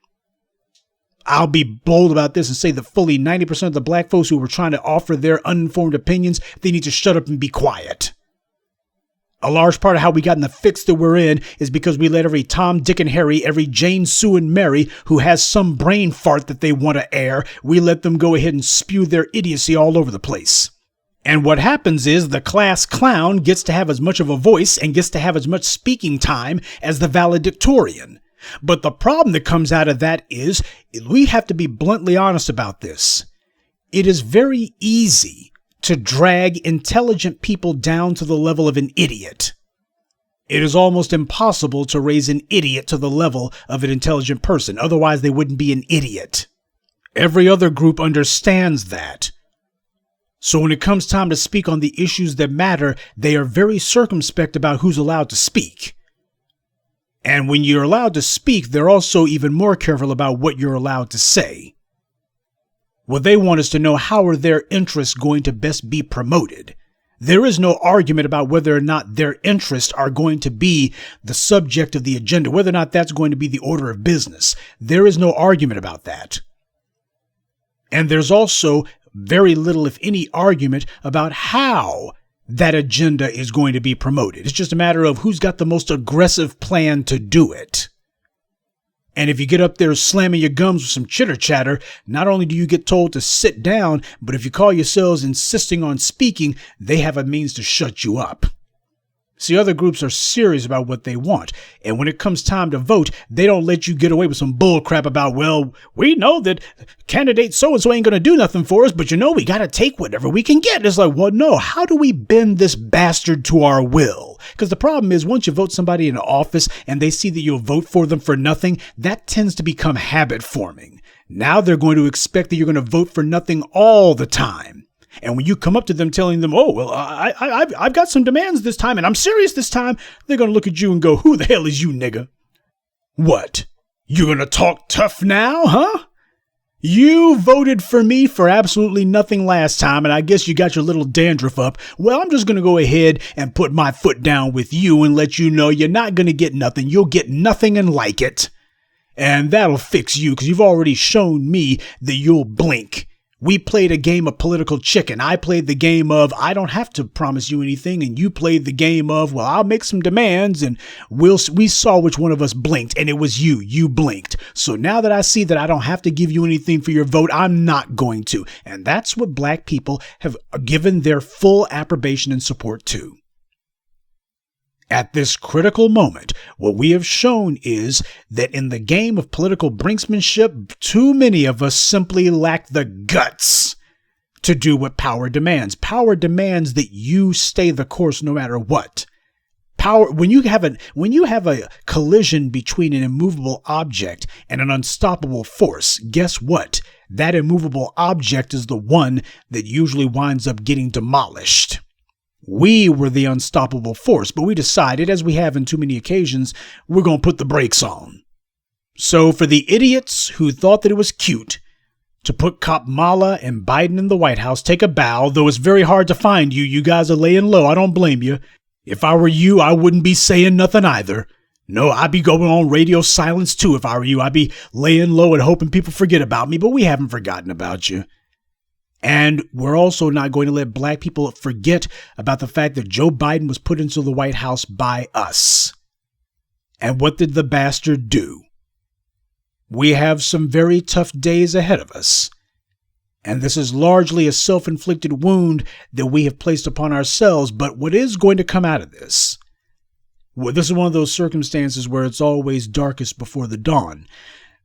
A: I'll be bold about this and say that fully 90% of the black folks who were trying to offer their uninformed opinions, they need to shut up and be quiet. A large part of how we got in the fix that we're in is because we let every Tom, Dick, and Harry, every Jane, Sue, and Mary who has some brain fart that they want to air, we let them go ahead and spew their idiocy all over the place. And what happens is the class clown gets to have as much of a voice and gets to have as much speaking time as the valedictorian. But the problem that comes out of that is we have to be bluntly honest about this. It is very easy to drag intelligent people down to the level of an idiot. It is almost impossible to raise an idiot to the level of an intelligent person. Otherwise, they wouldn't be an idiot. Every other group understands that. So when it comes time to speak on the issues that matter, they are very circumspect about who's allowed to speak. And when you're allowed to speak, they're also even more careful about what you're allowed to say. What they want is to know, how are their interests going to best be promoted? There is no argument about whether or not their interests are going to be the subject of the agenda, whether or not that's going to be the order of business. There is no argument about that. And there's also very little, if any, argument about how that agenda is going to be promoted. It's just a matter of who's got the most aggressive plan to do it. And if you get up there slamming your gums with some chitter chatter, not only do you get told to sit down, but if you call yourselves insisting on speaking, they have a means to shut you up. See, other groups are serious about what they want. And when it comes time to vote, they don't let you get away with some bull crap about, well, we know that candidate so-and-so ain't going to do nothing for us, but we got to take whatever we can get. It's like, well, no, how do we bend this bastard to our will? Because the problem is, once you vote somebody into office and they see that you'll vote for them for nothing, that tends to become habit forming. Now they're going to expect that you're going to vote for nothing all the time. And when you come up to them telling them, oh, well, I've got some demands this time and I'm serious this time, they're going to look at you and go, who the hell is you, nigga? What? You're going to talk tough now, huh? You voted for me for absolutely nothing last time, and I guess you got your little dandruff up. Well, I'm just going to go ahead and put my foot down with you and let you know you're not going to get nothing. You'll get nothing and like it. And that'll fix you because you've already shown me that you'll blink. We played a game of political chicken. I played the game of, I don't have to promise you anything. And you played the game of, well, I'll make some demands. And we saw which one of us blinked. And it was you. You blinked. So now that I see that I don't have to give you anything for your vote, I'm not going to. And that's what black people have given their full approbation and support to. At this critical moment, what we have shown is that in the game of political brinksmanship, too many of us simply lack the guts to do what power demands. Power demands that you stay the course no matter what. Power, when you have a collision between an immovable object and an unstoppable force, guess what? That immovable object is the one that usually winds up getting demolished. We were the unstoppable force, but we decided, as we have in too many occasions, we're going to put the brakes on. So for the idiots who thought that it was cute to put Kamala and Biden in the White House, take a bow, though it's very hard to find you. You guys are laying low. I don't blame you. If I were you, I wouldn't be saying nothing either. No, I'd be going on radio silence too if I were you. I'd be laying low and hoping people forget about me, but we haven't forgotten about you. And we're also not going to let black people forget about the fact that Joe Biden was put into the White House by us. And what did the bastard do? We have some very tough days ahead of us. And this is largely a self-inflicted wound that we have placed upon ourselves. But what is going to come out of this? Well, this is one of those circumstances where it's always darkest before the dawn.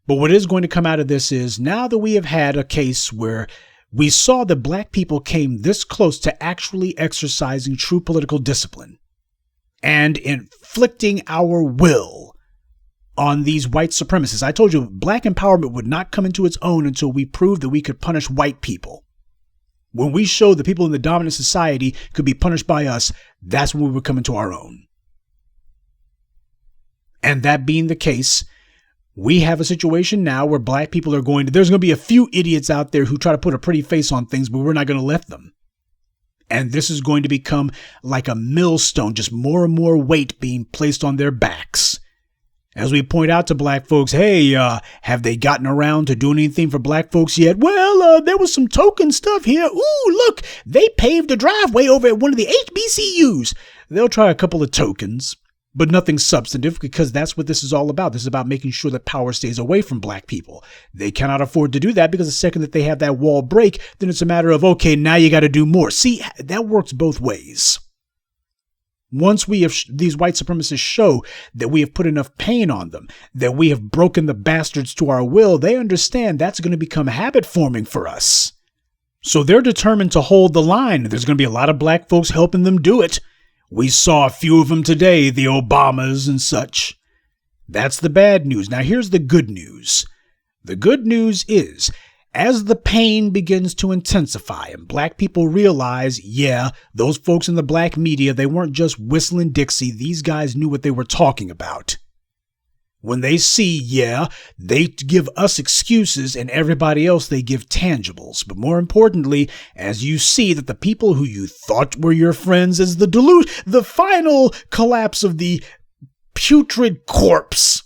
A: But what is going to come out of this is, now that we have had a case where we saw that black people came this close to actually exercising true political discipline and inflicting our will on these white supremacists. I told you black empowerment would not come into its own until we proved that we could punish white people. When we showed that people in the dominant society could be punished by us, that's when we would come into our own. And that being the case, we have a situation now where black people are there's going to be a few idiots out there who try to put a pretty face on things, but we're not going to let them. And this is going to become like a millstone, just more and more weight being placed on their backs. As we point out to black folks, hey, have they gotten around to doing anything for black folks yet? Well, there was some token stuff here. Ooh, look, they paved a driveway over at one of the HBCUs. They'll try a couple of tokens, but nothing substantive, because that's what this is all about. This is about making sure that power stays away from black people. They cannot afford to do that, because the second that they have that wall break, then it's a matter of, okay, now you got to do more. See, that works both ways. Once we have these white supremacists show that we have put enough pain on them, that we have broken the bastards to our will, they understand that's going to become habit forming for us. So they're determined to hold the line. There's going to be a lot of black folks helping them do it. We saw a few of them today, the Obamas and such. That's the bad news. Now here's the good news. The good news is, as the pain begins to intensify and black people realize, yeah, those folks in the black media, they weren't just whistling Dixie. These guys knew what they were talking about. When they see, yeah, they give us excuses and everybody else, they give tangibles. But more importantly, as you see that the people who you thought were your friends is the final collapse of the putrid corpse.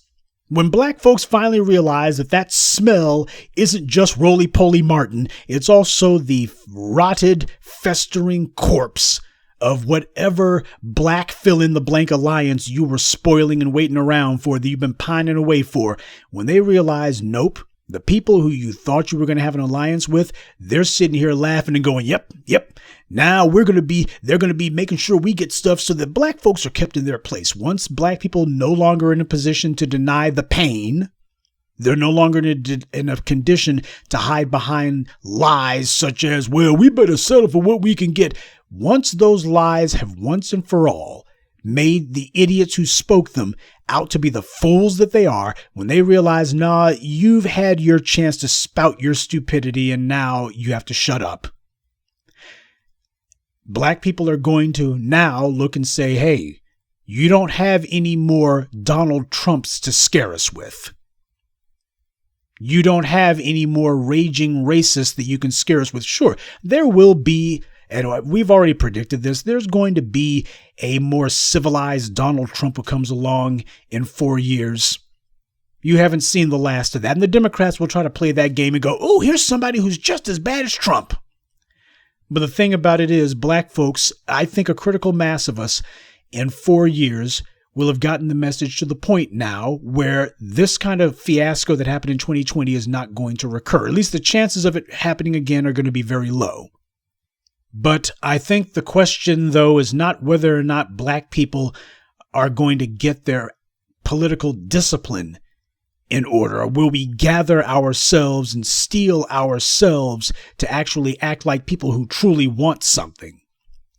A: When black folks finally realize that that smell isn't just roly-poly Martin, it's also the rotted, festering corpse of whatever black fill-in-the-blank alliance you were spoiling and waiting around for, that you've been pining away for. When they realize, nope, the people who you thought you were going to have an alliance with, they're sitting here laughing and going, yep. Now they're going to be making sure we get stuff so that black folks are kept in their place. Once black people no longer in a position to deny the pain, they're no longer in a condition to hide behind lies such as, well, we better settle for what we can get. Once those lies have once and for all made the idiots who spoke them out to be the fools that they are, when they realize, nah, you've had your chance to spout your stupidity and now you have to shut up. Black people are going to now look and say, hey, you don't have any more Donald Trumps to scare us with. You don't have any more raging racists that you can scare us with. Sure, there will be, and we've already predicted this, there's going to be a more civilized Donald Trump who comes along in 4 years. You haven't seen the last of that. And the Democrats will try to play that game and go, oh, here's somebody who's just as bad as Trump. But the thing about it is, black folks, I think a critical mass of us in 4 years will have gotten the message to the point now where this kind of fiasco that happened in 2020 is not going to recur. At least the chances of it happening again are going to be very low. But I think the question, though, is not whether or not black people are going to get their political discipline in order, or will we gather ourselves and steel ourselves to actually act like people who truly want something.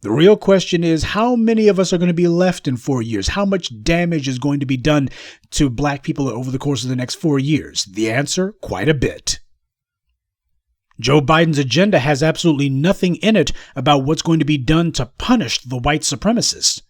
A: The real question is, how many of us are going to be left in 4 years? How much damage is going to be done to black people over the course of the next 4 years? The answer, quite a bit. Joe Biden's agenda has absolutely nothing in it about what's going to be done to punish the white supremacists.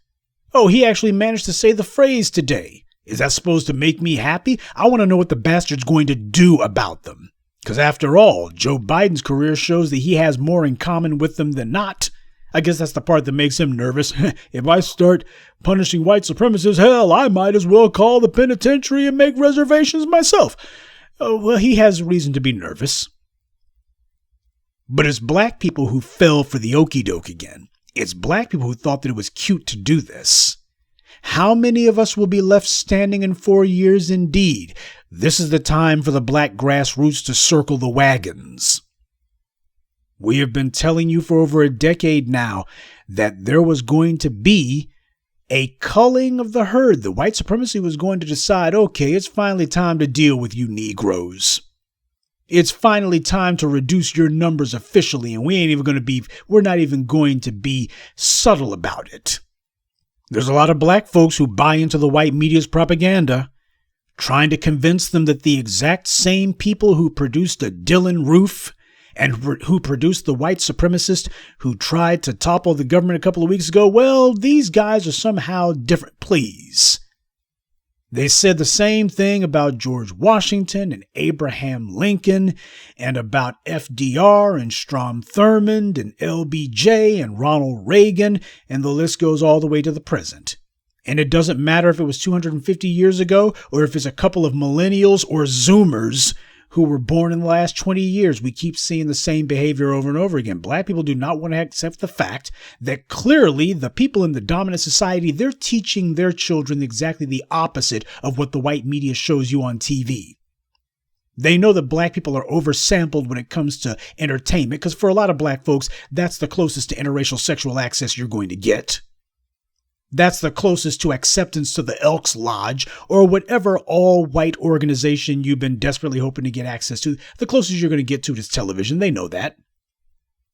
A: Oh, he actually managed to say the phrase today. Is that supposed to make me happy? I want to know what the bastard's going to do about them. Because after all, Joe Biden's career shows that he has more in common with them than not. I guess that's the part that makes him nervous. If I start punishing white supremacists, hell, I might as well call the penitentiary and make reservations myself. Oh, well, he has reason to be nervous. But it's black people who fell for the okie doke again. It's black people who thought that it was cute to do this. How many of us will be left standing in 4 years indeed? This is the time for the black grassroots to circle the wagons. We have been telling you for over a decade now that there was going to be a culling of the herd. The white supremacy was going to decide, okay, it's finally time to deal with you Negroes. It's finally time to reduce your numbers officially, and we're not even going to be subtle about it. There's a lot of black folks who buy into the white media's propaganda, trying to convince them that the exact same people who produced a Dylan Roof and who produced the white supremacist who tried to topple the government a couple of weeks ago, well, these guys are somehow different, please. They said the same thing about George Washington and Abraham Lincoln and about FDR and Strom Thurmond and LBJ and Ronald Reagan, and the list goes all the way to the present. And it doesn't matter if it was 250 years ago or if it's a couple of millennials or Zoomers who were born in the last 20 years. We keep seeing the same behavior over and over again. Black people do not want to accept the fact that clearly the people in the dominant society, they're teaching their children exactly the opposite of what the white media shows you on TV. They know that black people are oversampled when it comes to entertainment, because for a lot of black folks, that's the closest to interracial sexual access you're going to get. That's the closest to acceptance to the Elks Lodge or whatever all-white organization you've been desperately hoping to get access to. The closest you're going to get to is television. They know that.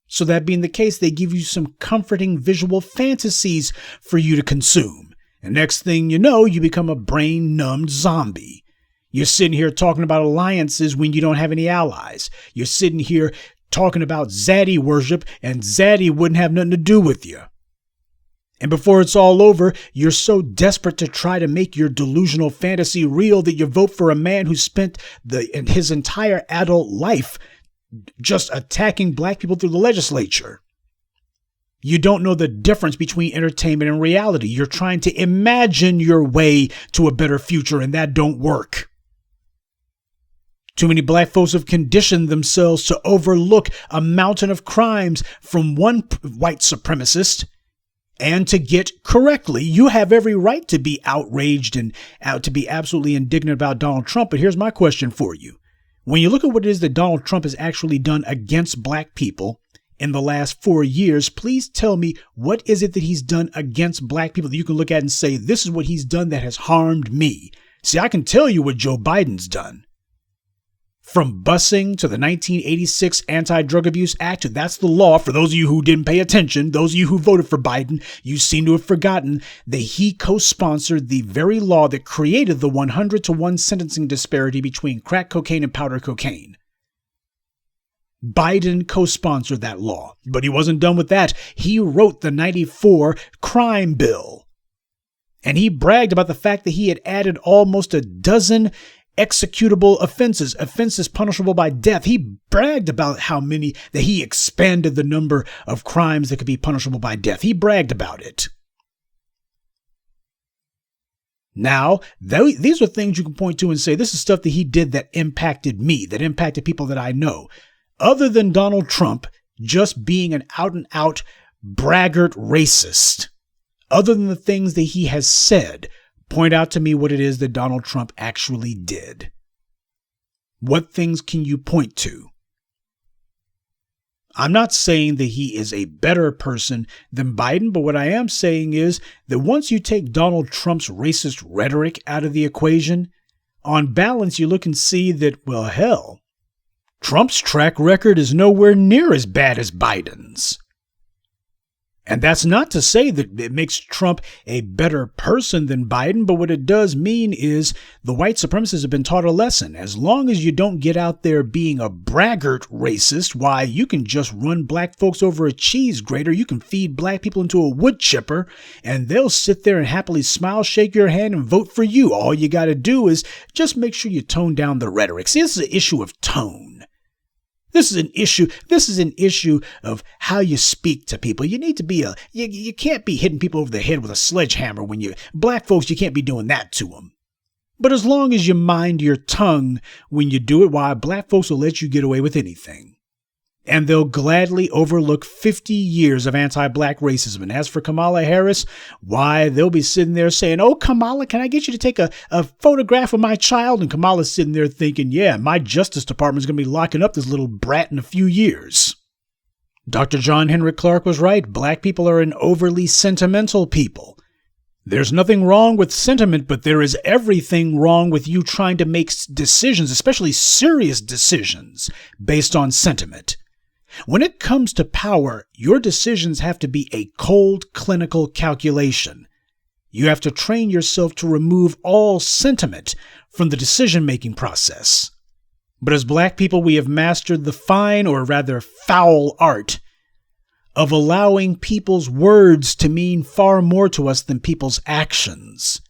A: So that being the case, they give you some comforting visual fantasies for you to consume. And next thing you know, you become a brain-numbed zombie. You're sitting here talking about alliances when you don't have any allies. You're sitting here talking about Zaddy worship, and Zaddy wouldn't have nothing to do with you. And before it's all over, you're so desperate to try to make your delusional fantasy real that you vote for a man who spent his entire adult life just attacking black people through the legislature. You don't know the difference between entertainment and reality. You're trying to imagine your way to a better future, and that don't work. Too many black folks have conditioned themselves to overlook a mountain of crimes from one white supremacist, and to get correctly. You have every right to be outraged and to be absolutely indignant about Donald Trump. But here's my question for you. When you look at what it is that Donald Trump has actually done against black people in the last 4 years, please tell me, what is it that he's done against black people that you can look at and say, this is what he's done that has harmed me? See, I can tell you what Joe Biden's done. From busing to the 1986 Anti-Drug Abuse Act, that's the law. For those of you who didn't pay attention, those of you who voted for Biden, you seem to have forgotten that he co-sponsored the very law that created the 100-to-1 sentencing disparity between crack cocaine and powder cocaine. Biden co-sponsored that law, but he wasn't done with that. He wrote the 94 crime bill, and he bragged about the fact that he had added almost a dozen executable offenses punishable by death. He bragged about how many, that he expanded the number of crimes that could be punishable by death. He bragged about it. Now, these are things you can point to and say, this is stuff that he did that impacted me, that impacted people that I know. Other than Donald Trump just being an out-and-out braggart racist, other than the things that he has said, point out to me what it is that Donald Trump actually did. What things can you point to? I'm not saying that he is a better person than Biden, but what I am saying is that once you take Donald Trump's racist rhetoric out of the equation, on balance, you look and see that, well, hell, Trump's track record is nowhere near as bad as Biden's. And that's not to say that it makes Trump a better person than Biden, but what it does mean is the white supremacists have been taught a lesson. As long as you don't get out there being a braggart racist, why, you can just run black folks over a cheese grater, you can feed black people into a wood chipper, and they'll sit there and happily smile, shake your hand, and vote for you. All you got to do is just make sure you tone down the rhetoric. See, this is an issue of tone. This is an issue of how you speak to people. You need to be you can't be hitting people over the head with a sledgehammer black folks, you can't be doing that to them. But as long as you mind your tongue when you do it, why, black folks will let you get away with anything. And they'll gladly overlook 50 years of anti-black racism. And as for Kamala Harris, why, they'll be sitting there saying, oh, Kamala, can I get you to take a photograph of my child? And Kamala's sitting there thinking, yeah, my Justice Department's going to be locking up this little brat in a few years. Dr. John Henry Clark was right. Black people are an overly sentimental people. There's nothing wrong with sentiment, but there is everything wrong with you trying to make decisions, especially serious decisions, based on sentiment. When it comes to power, your decisions have to be a cold, clinical calculation. You have to train yourself to remove all sentiment from the decision-making process. But as black people, we have mastered the fine, or rather foul art of allowing people's words to mean far more to us than people's actions.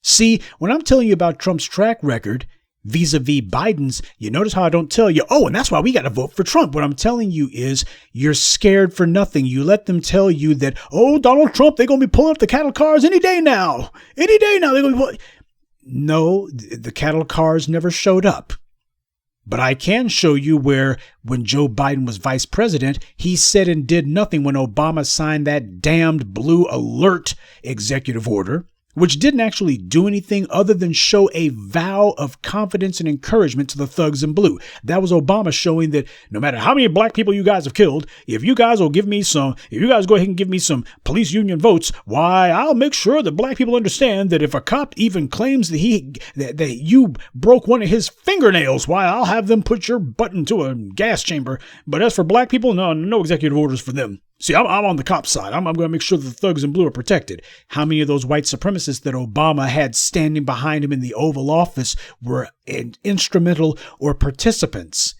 A: See, when I'm telling you about Trump's track record, vis-a-vis Biden's, you notice how I don't tell you, oh, and that's why we got to vote for Trump. What I'm telling you is you're scared for nothing. You let them tell you that, oh, Donald Trump, they're going to be pulling up the cattle cars any day now. Any day now. They're going to be No, the cattle cars never showed up. But I can show you where, when Joe Biden was vice president, he said and did nothing when Obama signed that damned blue alert executive order, which didn't actually do anything other than show a vow of confidence and encouragement to the thugs in blue. That was Obama showing that no matter how many black people you guys have killed, if you guys go ahead and give me some police union votes, why, I'll make sure that black people understand that if a cop even claims that you broke one of his fingernails, why, I'll have them put your butt into a gas chamber. But as for black people, no executive orders for them. See, I'm on the cop side. I'm going to make sure that the thugs in blue are protected. How many of those white supremacists that Obama had standing behind him in the Oval Office were instrumental or participants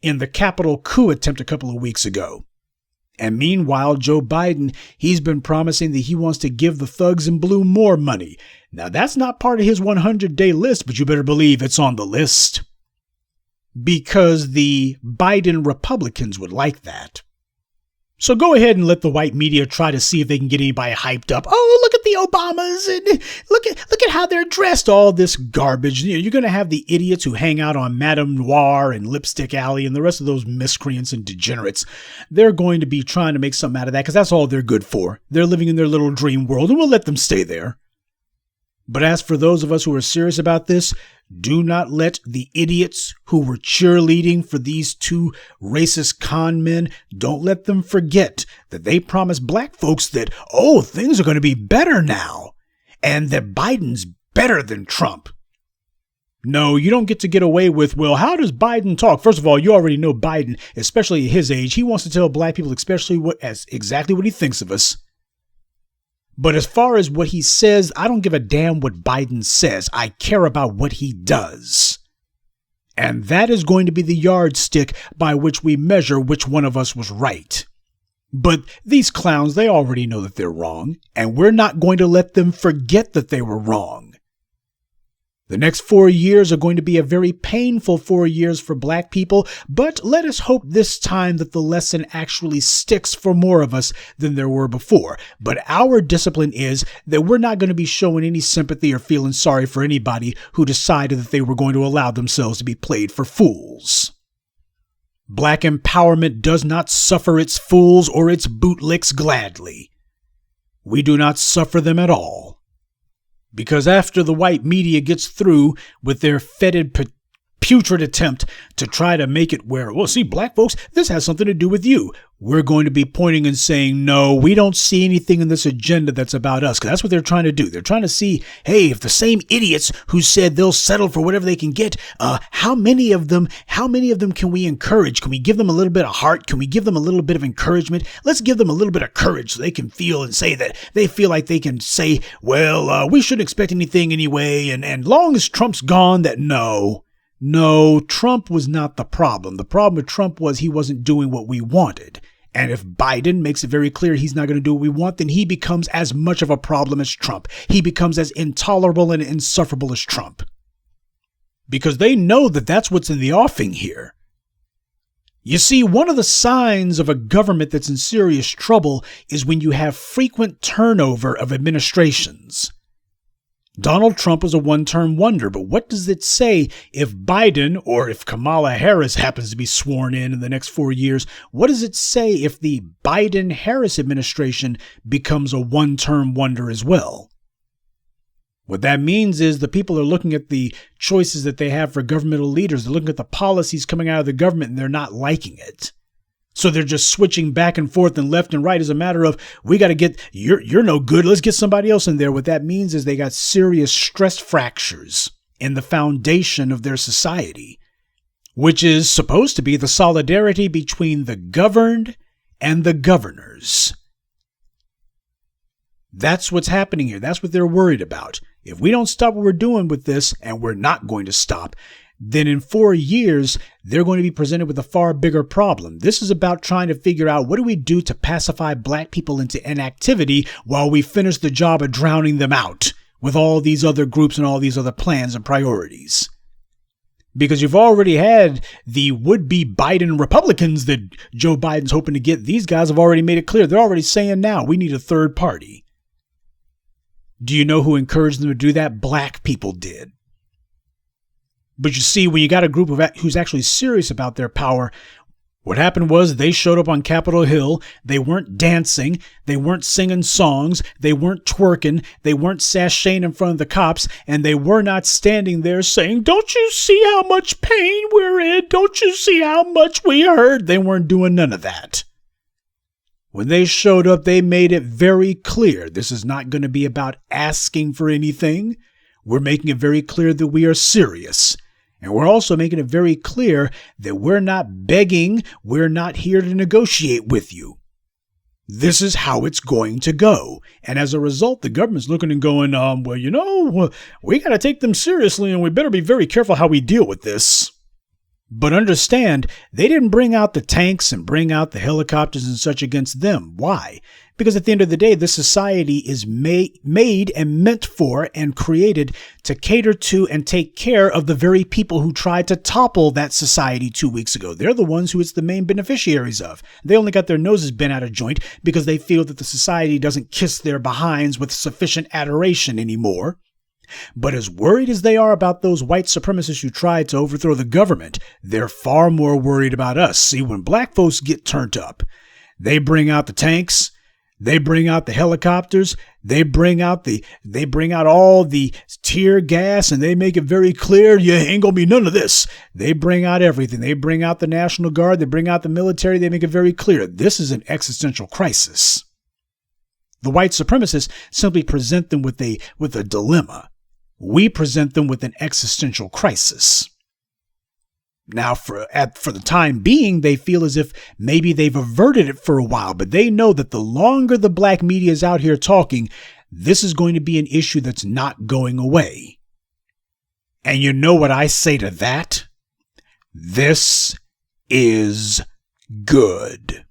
A: in the Capitol coup attempt a couple of weeks ago? And meanwhile, Joe Biden, he's been promising that he wants to give the thugs in blue more money. Now, that's not part of his 100-day list, but you better believe it's on the list. Because the Biden Republicans would like that. So go ahead and let the white media try to see if they can get anybody hyped up. Oh, look at the Obamas and look at how they're dressed. All this garbage. You're going to have the idiots who hang out on Madame Noir and Lipstick Alley and the rest of those miscreants and degenerates. They're going to be trying to make something out of that because that's all they're good for. They're living in their little dream world and we'll let them stay there. But as for those of us who are serious about this, do not let the idiots who were cheerleading for these two racist con men, don't let them forget that they promised black folks that, oh, things are going to be better now, and that Biden's better than Trump. No, you don't get away with, well, how does Biden talk? First of all, you already know Biden, especially at his age. He wants to tell black people exactly what he thinks of us. But as far as what he says, I don't give a damn what Biden says. I care about what he does. And that is going to be the yardstick by which we measure which one of us was right. But these clowns, they already know that they're wrong, and we're not going to let them forget that they were wrong. The next 4 years are going to be a very painful 4 years for black people, but let us hope this time that the lesson actually sticks for more of us than there were before. But our discipline is that we're not going to be showing any sympathy or feeling sorry for anybody who decided that they were going to allow themselves to be played for fools. Black empowerment does not suffer its fools or its bootlicks gladly. We do not suffer them at all. Because after the white media gets through with their fetid, putrid attempt to try to make it where, well, see, black folks, this has something to do with you. We're going to be pointing and saying, no, we don't see anything in this agenda that's about us. Because that's what they're trying to do. They're trying to see, hey, if the same idiots who said they'll settle for whatever they can get, how many of them can we encourage? Can we give them a little bit of heart? Can we give them a little bit of encouragement? Let's give them a little bit of courage so they can feel and say that they feel like they can say, well, we shouldn't expect anything anyway. And long as Trump's gone, that No, Trump was not the problem. The problem with Trump was he wasn't doing what we wanted. And if Biden makes it very clear he's not going to do what we want, then he becomes as much of a problem as Trump. He becomes as intolerable and insufferable as Trump. Because they know that that's what's in the offing here. You see, one of the signs of a government that's in serious trouble is when you have frequent turnover of administrations. Donald Trump was a one-term wonder, but what does it say if Biden, or if Kamala Harris happens to be sworn in the next 4 years, what does it say if the Biden-Harris administration becomes a one-term wonder as well? What that means is the people are looking at the choices that they have for governmental leaders. They're looking at the policies coming out of the government and they're not liking it. So they're just switching back and forth and left and right as a matter of, we got to get, you're no good. Let's get somebody else in there. What that means is they got serious stress fractures in the foundation of their society, which is supposed to be the solidarity between the governed and the governors. That's what's happening here. That's what they're worried about. If we don't stop what we're doing with this, and we're not going to stop, then in 4 years, they're going to be presented with a far bigger problem. This is about trying to figure out what do we do to pacify black people into inactivity while we finish the job of drowning them out with all these other groups and all these other plans and priorities. Because you've already had the would-be Biden Republicans that Joe Biden's hoping to get. These guys have already made it clear. They're already saying now we need a third party. Do you know who encouraged them to do that? Black people did. But you see, when you got a group of who's actually serious about their power, What happened was they showed up on Capitol Hill. They weren't dancing. They weren't singing songs. They weren't twerking. They weren't sashaying in front of the cops. And they were not standing there saying, "Don't you see how much pain we're in? Don't you see how much we hurt?" They weren't doing none of that. When they showed up, they made it very clear this is not going to be about asking for anything. We're making it very clear that we are serious. And we're also making it very clear that we're not begging, we're not here to negotiate with you. This is how it's going to go. And as a result, the government's looking and going, we got to take them seriously and we better be very careful how we deal with this. But understand, they didn't bring out the tanks and bring out the helicopters and such against them. Why? Because at the end of the day, this society is made and meant for and created to cater to and take care of the very people who tried to topple that society 2 weeks ago. They're the ones who it's the main beneficiaries of. They only got their noses bent out of joint because they feel that the society doesn't kiss their behinds with sufficient adoration anymore. But as worried as they are about those white supremacists who tried to overthrow the government, they're far more worried about us. See, when black folks get turned up, they bring out the tanks, they bring out the helicopters, they bring out all the tear gas, and they make it very clear, you ain't gonna be none of this. They bring out everything. They bring out the National Guard, they bring out the military, they make it very clear. This is an existential crisis. The white supremacists simply present them with a dilemma. We present them with an existential crisis. Now, for the time being, they feel as if maybe they've averted it for a while, but they know that the longer the black media is out here talking, this is going to be an issue that's not going away. And you know what I say to that? This is good.